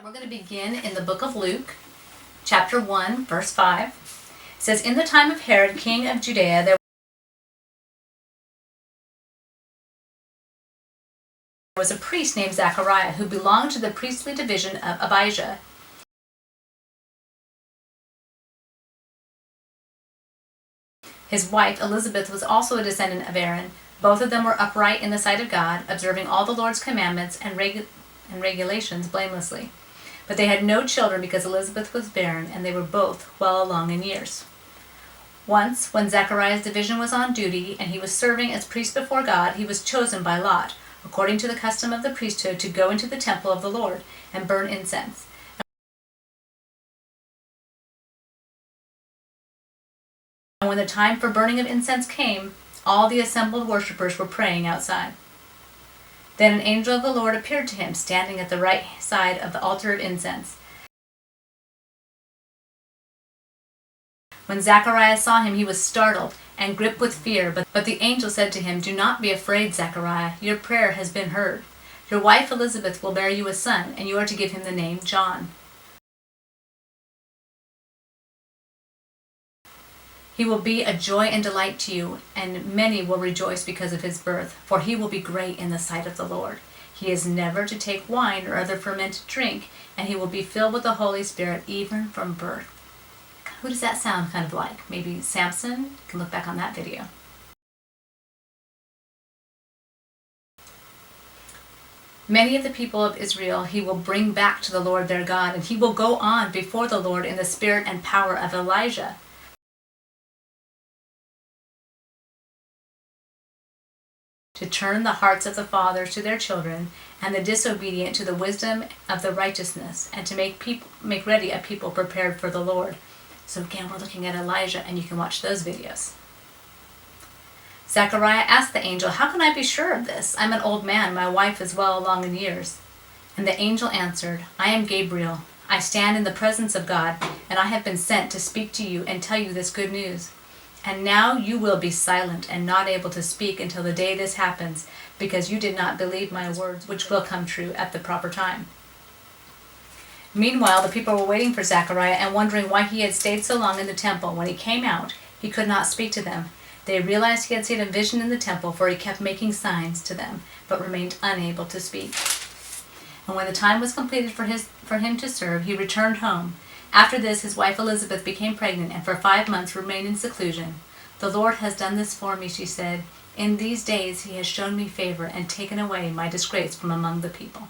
We're going to begin in the book of Luke, chapter 1, verse 5. It says, "In the time of Herod, king of Judea, there was a priest named Zachariah who belonged to the priestly division of Abijah. His wife Elizabeth was also a descendant of Aaron. Both of them were upright in the sight of God, observing all the Lord's commandments and regulations blamelessly. But they had no children because Elizabeth was barren, and they were both well along in years. Once, when Zachariah's division was on duty and he was serving as priest before God, he was chosen by lot, according to the custom of the priesthood, to go into the temple of the Lord and burn incense. And when the time for burning of incense came, all the assembled worshippers were praying outside. Then an angel of the Lord appeared to him, standing at the right side of the altar of incense. When Zachariah saw him, he was startled and gripped with fear, but the angel said to him, "Do not be afraid, Zachariah. Your prayer has been heard. Your wife Elizabeth will bear you a son, and you are to give him the name John. He will be a joy and delight to you, and many will rejoice because of his birth, for he will be great in the sight of the Lord. He is never to take wine or other fermented drink, and he will be filled with the Holy Spirit even from birth." Who does that sound kind of like? Maybe Samson? You can look back on that video. Many of the people of Israel he will bring back to the Lord their God, and he will go on before the Lord in the spirit and power of Elijah, to turn the hearts of the fathers to their children, and the disobedient to the wisdom of the righteousness, and to make ready a people prepared for the Lord. So again, we're looking at Elijah, and you can watch those videos. Zachariah asked the angel, "How can I be sure of this? I'm an old man. My wife is well along in years." And the angel answered, "I am Gabriel. I stand in the presence of God, and I have been sent to speak to you and tell you this good news. And now you will be silent and not able to speak until the day this happens, because you did not believe my words, which will come true at the proper time." Meanwhile, the people were waiting for Zachariah and wondering why he had stayed so long in the temple. When he came out, he could not speak to them. They realized he had seen a vision in the temple, for he kept making signs to them, but remained unable to speak. And when the time was completed for him to serve, he returned home. After this, his wife Elizabeth became pregnant, and for 5 months remained in seclusion. "The Lord has done this for me," she said. "In these days he has shown me favor and taken away my disgrace from among the people."